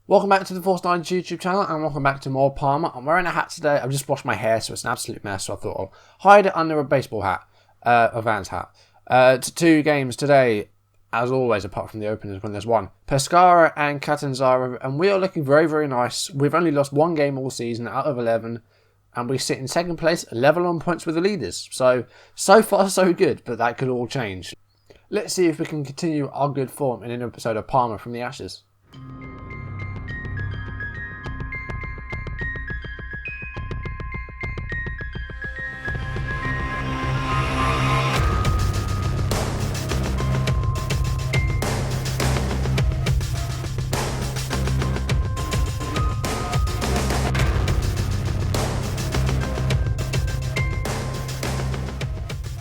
Welcome back to the Force 9 YouTube channel and welcome back to more Parma. I'm wearing a hat today. I've just washed my hair so it's an absolute mess, so I thought I'll hide it under a baseball hat, a Vans hat. Two games today, as always, apart from the openers when there's one. Pescara and Catanzaro, and we are looking very, very nice. We've only lost one game all season out of 11, and we sit in second place, level on points with the leaders. So far so good, but that could all change. Let's see if we can continue our good form in an episode of Parma from the Ashes.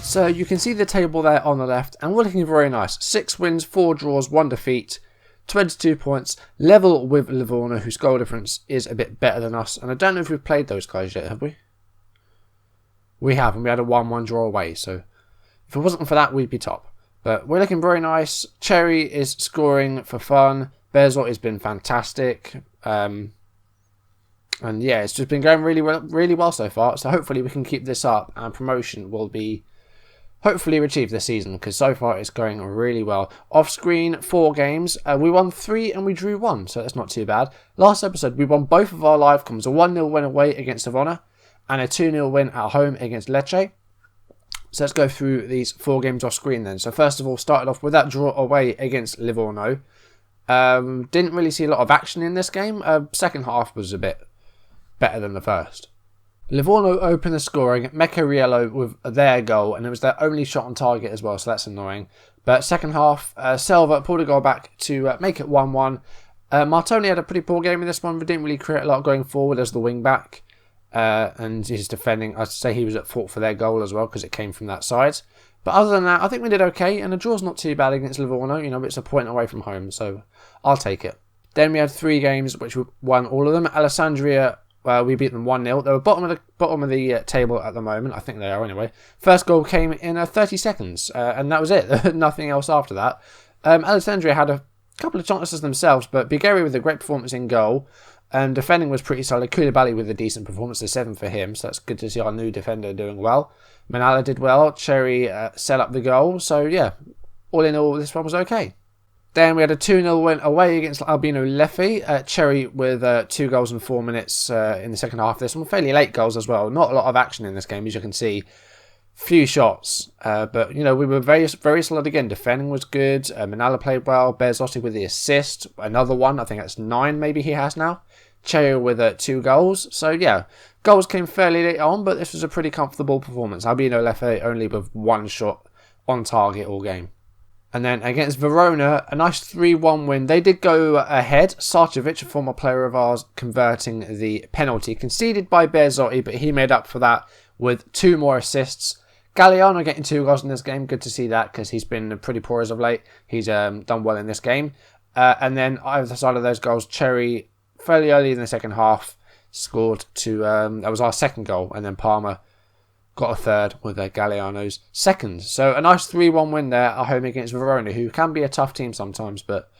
So you can see the table there on the left, and we're looking very nice. 6 wins, 4 draws, 1 defeat, 22 points, level with Livorno, whose goal difference is a bit better than us. And I don't know if we've played those guys yet, have we? We have, and we had a 1-1 draw away, so if it wasn't for that, we'd be top. But we're looking very nice. Cherry is scoring for fun. Berzot has been fantastic. And yeah, it's just been going really well so far. So hopefully we can keep this up, and promotion will be hopefully achieved this season, because so far it's going really well. Off screen, 4 games. We won 3 and we drew 1, so that's not too bad. Last episode, we won both of our live comms. A 1-0 win away against Savona and a 2-0 win at home against Lecce. So let's go through these 4 games off screen then. So first of all, started off with that draw away against Livorno. Didn't really see a lot of action in this game. Second half was a bit better than the first. Livorno opened the scoring, Mecariello with their goal, and it was their only shot on target as well, so that's annoying. But second half, Selva pulled a goal back to make it 1-1. Martoni had a pretty poor game in this one, but didn't really create a lot going forward as the wing back. And his defending, I'd say he was at fault for their goal as well, because it came from that side. But other than that, I think we did okay, and the draw's not too bad against Livorno. You know, it's a point away from home, so I'll take it. Then we had 3 games, which we won all of them. Alessandria, we beat them 1-0. They were bottom of the table at the moment. I think they are anyway. First goal came in 30 seconds, and that was it. Nothing else after that. Alessandria had a couple of chances themselves, but Bigeri with a great performance in goal. Defending was pretty solid. Koulibaly with a decent performance, a 7 for him. So that's good to see our new defender doing well. Manala did well. Cherry set up the goal. So yeah, all in all, this one was okay. Then we had a 2-0 win away against Albino Leffe. Cherry with 2 goals in 4 minutes in the second half. There's some fairly late goals as well. Not a lot of action in this game, as you can see. Few shots. But, you know, we were very, very solid again. Defending was good. Manala played well. Berzotti with the assist. Another one. I think that's 9 maybe he has now. Cherry with 2 goals. So, yeah. Goals came fairly late on, but this was a pretty comfortable performance. Albino Leffe only with 1 shot on target all game. And then against Verona, a nice 3-1 win. They did go ahead. Sarcevic, a former player of ours, converting the penalty. Conceded by Berzotti, but he made up for that with 2 more assists. Galliano getting 2 goals in this game. Good to see that, because he's been pretty poor as of late. He's done well in this game. And then either side of those goals, Cherry, fairly early in the second half, scored to... that was our second goal. And then Parma got a third with Galliano's second. So a nice 3-1 win there at home against Verona, who can be a tough team sometimes, but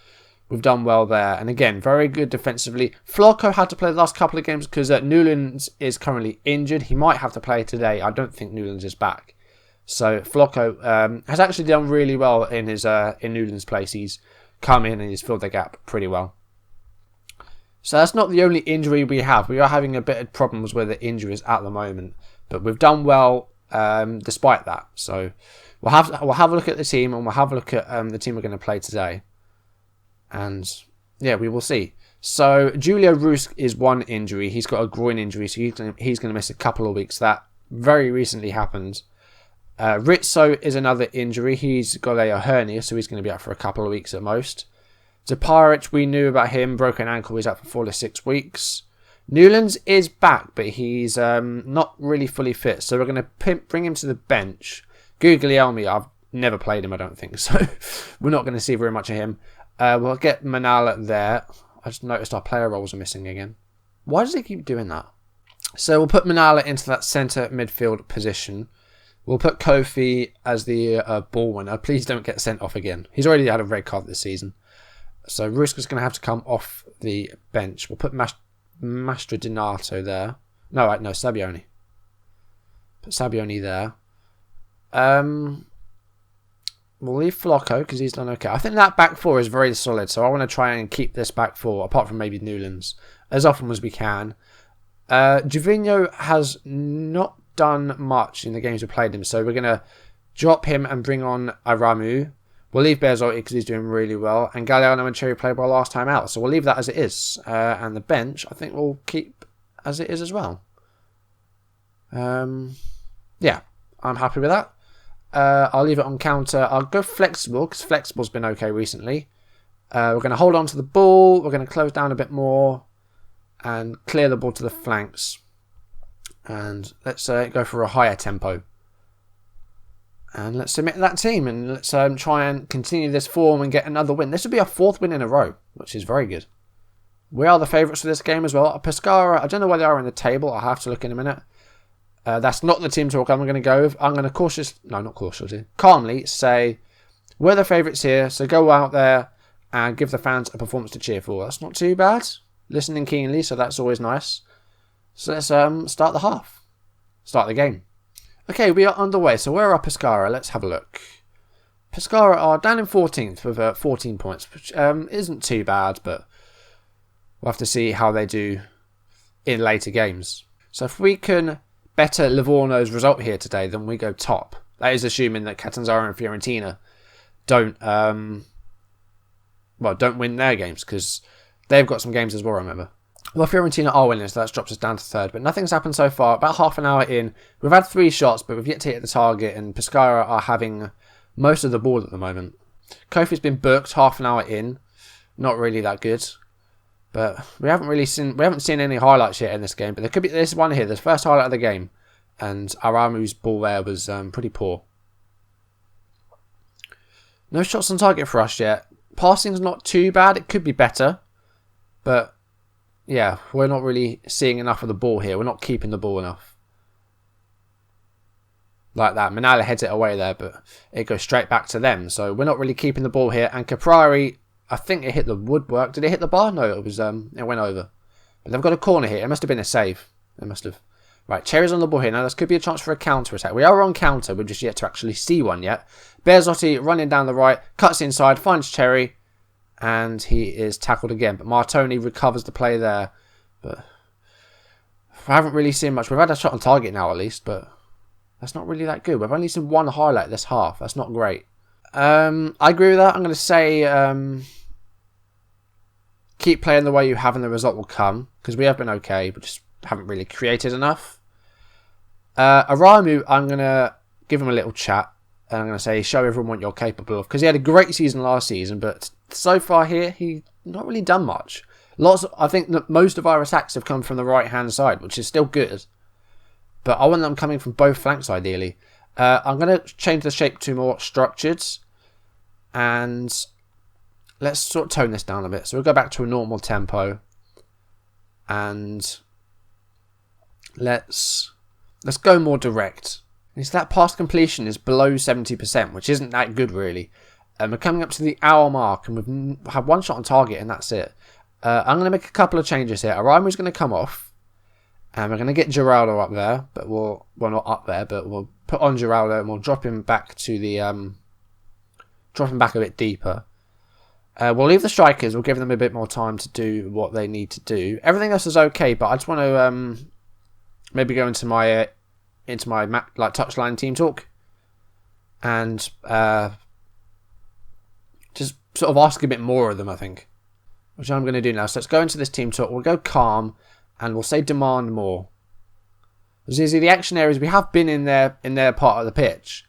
we've done well there. And again, very good defensively. Flocco had to play the last couple of games because Newlands is currently injured. He might have to play today. I don't think Newlands is back. So Flocco has actually done really well in his in Newlands' place. He's come in and he's filled the gap pretty well. So that's not the only injury we have. We are having a bit of problems with the injuries at the moment. But we've done well despite that. So we'll have a look at the team, and we'll have a look at the team we're going to play today. And yeah, we will see. So Julio Rusk is one injury. He's got a groin injury, so he's going to miss a couple of weeks. That very recently happened. Rizzo is another injury. He's got a hernia, so he's going to be out for a couple of weeks at most. Zaparic, we knew about him. Broken ankle. He's out for 4 to 6 weeks. Newlands is back, but he's not really fully fit, so we're going to bring him to the bench. Guglielmi, I've never played him, I don't think, so we're not going to see very much of him. We'll get Manala there. I just noticed our player roles are missing again. Why does he keep doing that? So we'll put Manala into that centre midfield position. We'll put Kofi as the ball winner. Please don't get sent off again. He's already had a red card this season. So Ruska's going to have to come off the bench. We'll put Mastrodonato there. No, right, no, Sabioni. Put Sabioni there. We'll leave Flocco because he's done okay. I think that back four is very solid, so I want to try and keep this back four, apart from maybe Newlands, as often as we can. Jovino has not done much in the games we played him, so we're going to drop him and bring on Aramu. We'll leave Berzotti because he's doing really well, and Galliano and Cherry played well last time out, so we'll leave that as it is. And the bench, I think we'll keep as it is as well. Yeah, I'm happy with that. I'll leave it on counter. I'll go flexible because flexible's been okay recently. We're going to hold on to the ball. We're going to close down a bit more and clear the ball to the flanks. And let's go for a higher tempo. And let's submit that team and let's try and continue this form and get another win. This would be our 4th win in a row, which is very good. We are the favourites for this game as well. Pescara, I don't know where they are in the table. I'll have to look in a minute. That's not the team talk I'm going to go with. I'm going to calmly say we're the favourites here, so go out there and give the fans a performance to cheer for. That's not too bad. Listening keenly, so that's always nice. So let's start the half. Start the game. Okay, we are underway. So where are Pescara? Let's have a look. Pescara are down in 14th with 14 points, which isn't too bad, but we'll have to see how they do in later games. So if we can better Livorno's result here today, then we go top. That is assuming that Catanzaro and Fiorentina don't win their games, because they've got some games as well, remember. Well, Fiorentina are winning, so that drops us down to 3rd. But nothing's happened so far. About half an hour in, we've had 3 shots, but we've yet to hit the target, and Pescara are having most of the ball at the moment. Kofi's been booked half an hour in. Not really that good. But we haven't seen any highlights yet in this game. But there could be this one here, the first highlight of the game. And Aramu's ball there was pretty poor. No shots on target for us yet. Passing's not too bad. It could be better. But yeah, we're not really seeing enough of the ball here. We're not keeping the ball enough. Like that. Manala heads it away there, but it goes straight back to them. So we're not really keeping the ball here. And Caprari, I think it hit the woodwork. Did it hit the bar? No, it went over. But they've got a corner here. It must have been a save. It must have. Right, Cherry's on the ball here. Now, this could be a chance for a counter-attack. We are on counter. We're just yet to actually see one yet. Berzotti running down the right. Cuts inside. Finds Cherry. And he is tackled again. But Martoni recovers the play there. But I haven't really seen much. We've had a shot on target now at least. But that's not really that good. We've only seen one highlight this half. That's not great. I agree with that. I'm going to say keep playing the way you have and the result will come. Because we have been okay. But just haven't really created enough. Aramu, I'm going to give him a little chat. And I'm going to say, show everyone what you're capable of. Because he had a great season last season. But so far here, he's not really done much. I think that most of our attacks have come from the right-hand side, which is still good. But I want them coming from both flanks, ideally. I'm going to change the shape to more structured. And let's sort of tone this down a bit. So we'll go back to a normal tempo. And let's go more direct. And so that pass completion is below 70%, which isn't that good, really. We're coming up to the hour mark, and we've had one shot on target, and that's it. I'm going to make a couple of changes here. Aramu's going to come off, and we're going to get Geraldo up there, but well, not up there, but we'll put on Geraldo, and we'll drop him back to the, drop him back a bit deeper. We'll leave the strikers. We'll give them a bit more time to do what they need to do. Everything else is okay, but I just want to maybe go into my touchline team talk, and just sort of ask a bit more of them, I think, which I'm going to do now. So let's go into this team talk. We'll go calm, and we'll say demand more. Because the action areas, we have been in their part of the pitch,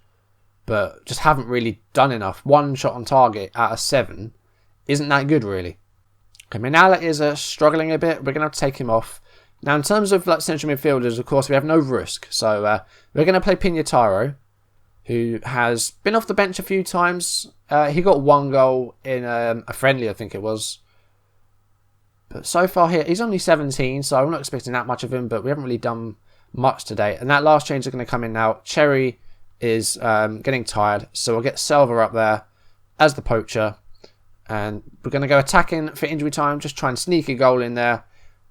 but just haven't really done enough. One shot on target out of 7 isn't that good, really. Okay, Minala is struggling a bit. We're going to have to take him off. Now, in terms of central midfielders, of course, we have no risk. So we're going to play Pignataro, who has been off the bench a few times. He got 1 goal in a friendly, I think it was. But so far here, he's only 17, so I'm not expecting that much of him, but we haven't really done much today. And that last change is going to come in now. Cherry is getting tired, so we'll get Selva up there as the poacher. And we're going to go attacking for injury time. Just try and sneak a goal in there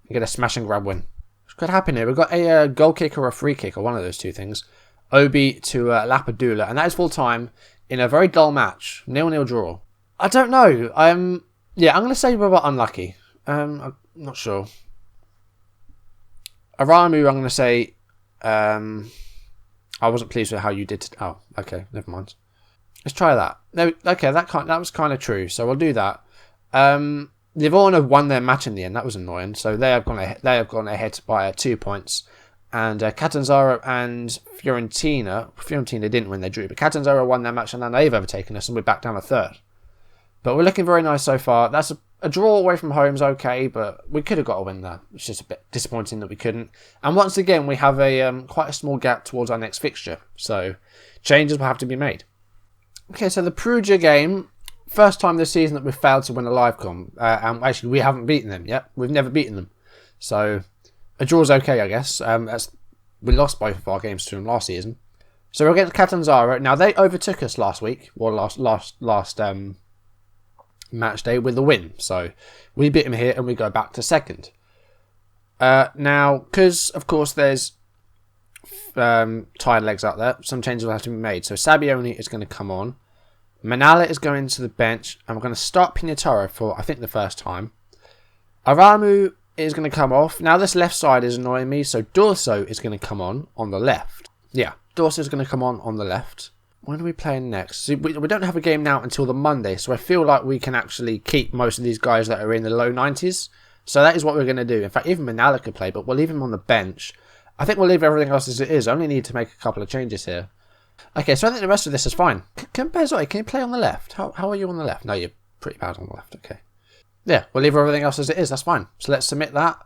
and get a smash and grab win. What could happen here? We've got a goal kick or a free kick, or one of those two things. Obi to Lapadula. And that is full time in a very dull match. 0-0 draw. I don't know. Yeah, I'm going to say we're unlucky. I'm not sure. Aramu, I'm going to say... I wasn't pleased with how you did... Oh, okay. Never mind. Let's try that. No, okay, that was kind of true. So we'll do that. Livorno won their match in the end. That was annoying. So they have gone ahead by 2 points. And Catanzaro and Fiorentina didn't win, they drew. But Catanzaro won their match and then they've overtaken us and we're back down a third. But we're looking very nice so far. That's a draw away from home is okay, but we could have got a win there. It's just a bit disappointing that we couldn't. And once again, we have a quite a small gap towards our next fixture. So changes will have to be made. Okay, so the Perugia game, first time this season that we've failed to win a live com. And actually, we haven't beaten them yet. We've never beaten them. So a draw's okay, I guess. We lost both of our games to them last season. So we're against Catanzaro. Now, they overtook us last week, or last match day with a win. So we beat them here and we go back to second. Now, because, of course, there's tired legs out there, some changes will have to be made. So Sabioni is going to come on. Manala is going to the bench. And we're going to start Pignataro for, I think, the first time. Aramu is going to come off. Now, this left side is annoying me. So Dorso is going to come on the left. Yeah, Dorso is going to come on the left. When are we playing next? So we don't have a game now until the Monday. So I feel like we can actually keep most of these guys that are in the low 90s. So that is what we're going to do. In fact, even Manala could play, but we'll leave him on the bench. I think we'll leave everything else as it is. I only need to make a couple of changes here. Okay, so I think the rest of this is fine. Can you play on the left? How are you on the left? No, you're pretty bad on the left. Okay. Yeah, we'll leave everything else as it is. That's fine. So let's submit that.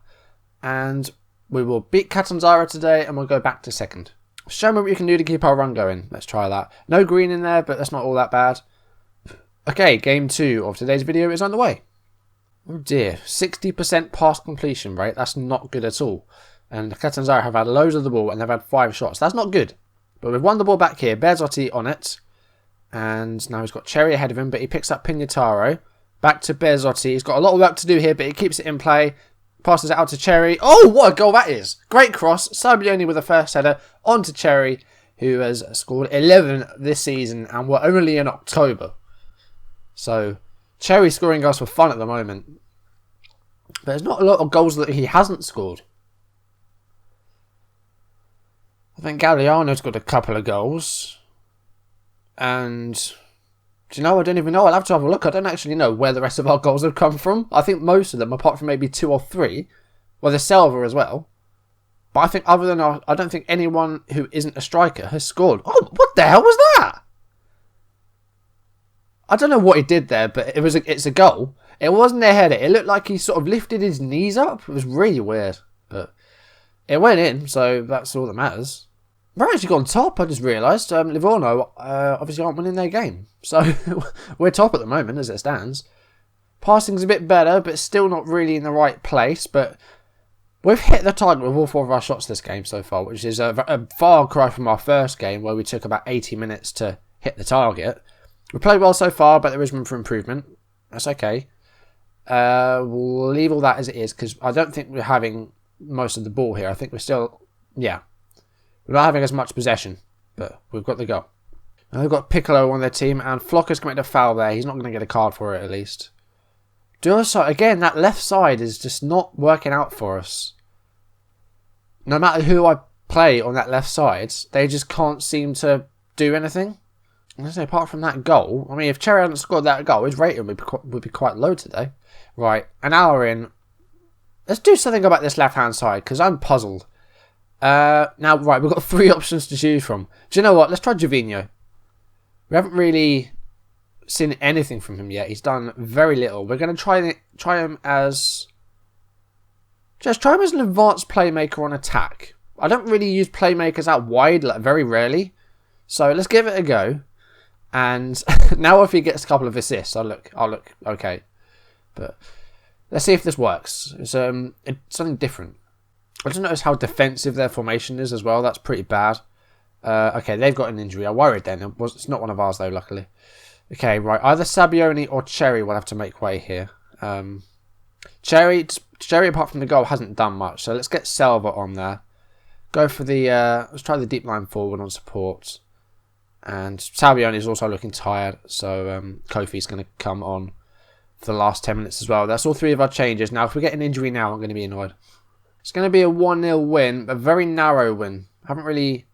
And we will beat Catanzaro today and we'll go back to second. Show me what you can do to keep our run going. Let's try that. No green in there, but that's not all that bad. Okay, game 2 of today's video is underway. Oh dear, 60% pass completion rate. That's not good at all. And Catanzaro have had loads of the ball and they've had 5 shots. That's not good. But we've won the ball back here. Berzotti on it. And now he's got Cherry ahead of him, but he picks up Pignataro. Back to Berzotti. He's got a lot of work to do here, but he keeps it in play. Passes it out to Cherry. Oh, what a goal that is. Great cross. Sabioni with the first header on to Cherry, who has scored 11 this season, and we're only in October. So, Cherry scoring goals for fun at the moment. But there's not a lot of goals that he hasn't scored. I think Galliano's got a couple of goals. And, do you know, I don't even know. I'll have to have a look. I don't actually know where the rest of our goals have come from. I think most of them, apart from maybe 2 or 3. Well, there's Selva as well. But I think other than I don't think anyone who isn't a striker has scored. Oh, what the hell was that? I don't know what he did there, but it's a goal. It wasn't a header. It looked like he sort of lifted his knees up. It was really weird. But it went in, so that's all that matters. We're actually on top, I just realised. Livorno obviously aren't winning their game. So we're top at the moment as it stands. Passing's a bit better, but still not really in the right place. But we've hit the target with all 4 of our shots this game so far, which is a far cry from our first game where we took about 80 minutes to hit the target. We played well so far, but there is room for improvement. That's okay. We'll leave all that as it is because I don't think we're having most of the ball here. I think we're still, yeah. We're not having as much possession, but we've got the goal. And they've got Piccolo on their team, and Flocker's committed a foul there. He's not going to get a card for it, at least. Durso, again, that left side is just not working out for us. No matter who I play on that left side, they just can't seem to do anything. And so apart from that goal, I mean, if Cherry hadn't scored that goal, his rating would be quite low today. Right, an hour in. Let's do something about this left-hand side, because I'm puzzled. Now, right, we've got 3 options to choose from. Do you know what? Let's try Jovino. We haven't really seen anything from him yet. He's done very little. We're going to try him as... Just try him as an advanced playmaker on attack. I don't really use playmakers out wide, like very rarely. So let's give it a go. And now if he gets a couple of assists, I'll look okay. But let's see if this works. It's something different. I just noticed how defensive their formation is as well. That's pretty bad. Okay, they've got an injury. I worried then. It's not one of ours though, luckily. Okay, right. Either Sabione or Cherry will have to make way here. Cherry, apart from the goal, hasn't done much. So let's get Selva on there. Go for the... let's try the deep line forward on support. And Sabione is also looking tired. So Kofi's going to come on for the last 10 minutes as well. That's all 3 of our changes. Now, if we get an injury now, I'm going to be annoyed. It's going to be a 1-0 win. A very narrow win. Haven't really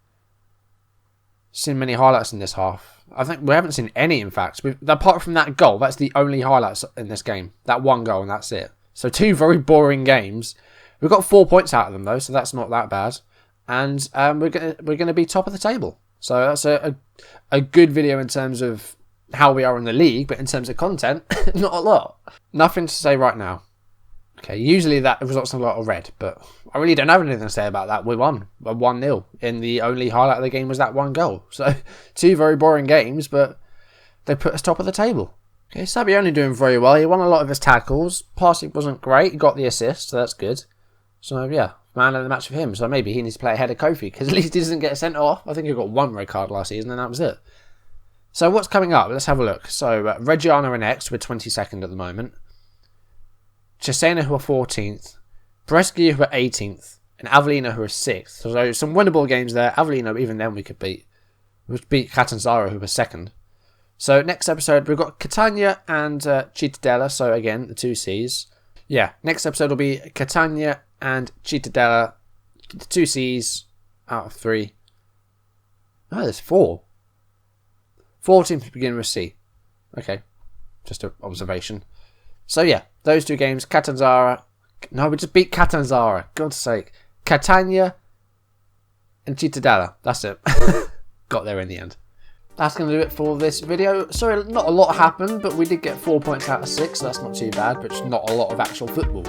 seen many highlights in this half. I think we haven't seen any, in fact. Apart from that goal, that's the only highlights in this game. That one goal, and that's it. So 2 very boring games. We've got 4 points out of them, though, so that's not that bad. And we're gonna be top of the table. So that's a good video in terms of how we are in the league, but in terms of content, not a lot. Nothing to say right now. Okay, usually that results in a lot of red, but I really don't have anything to say about that. We won 1-0, and the only highlight of the game was that one goal. So 2 very boring games, but they put us top of the table. Okay, Sabione doing very well. He won a lot of his tackles. Passing wasn't great. He got the assist, so that's good. So yeah, man of the match for him. So maybe he needs to play ahead of Kofi, because at least he doesn't get sent off. I think he got 1 red card last season, and that was it. So what's coming up? Let's have a look. So Reggiana and X, we're 22nd at the moment. Cesena, who are 14th, Brescia, who are 18th, and Avellino, who are 6th. So some winnable games there. Avellino, even then we could beat. We could beat Catanzaro, who were 2nd. So next episode, we've got Catania and Cittadella. So again, the 2 C's. Yeah, next episode will be Catania and Cittadella. The 2 C's out of 3. Oh, there's 4. 4 teams begin with C. Okay, just an observation. So yeah, those 2 games, Catanzaro. No, we just beat Catanzaro. God's sake. Catania and Cittadella. That's it. Got there in the end. That's going to do it for this video. Sorry, not a lot happened, but we did get 4 points out of 6, so that's not too bad, but just not a lot of actual football.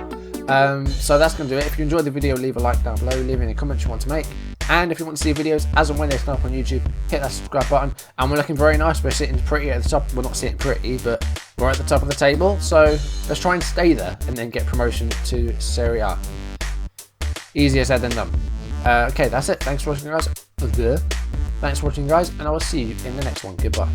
So that's going to do it. If you enjoyed the video, leave a like down below, leave any comments you want to make. And if you want to see videos as and when they come up on YouTube, hit that subscribe button. And we're looking very nice. We're sitting pretty at the top. We're not sitting pretty, but we're at the top of the table. So let's try and stay there and then get promotion to Serie A. Easier said than done. Okay, that's it. Thanks for watching, guys. Thanks for watching, guys, and I will see you in the next one. Goodbye.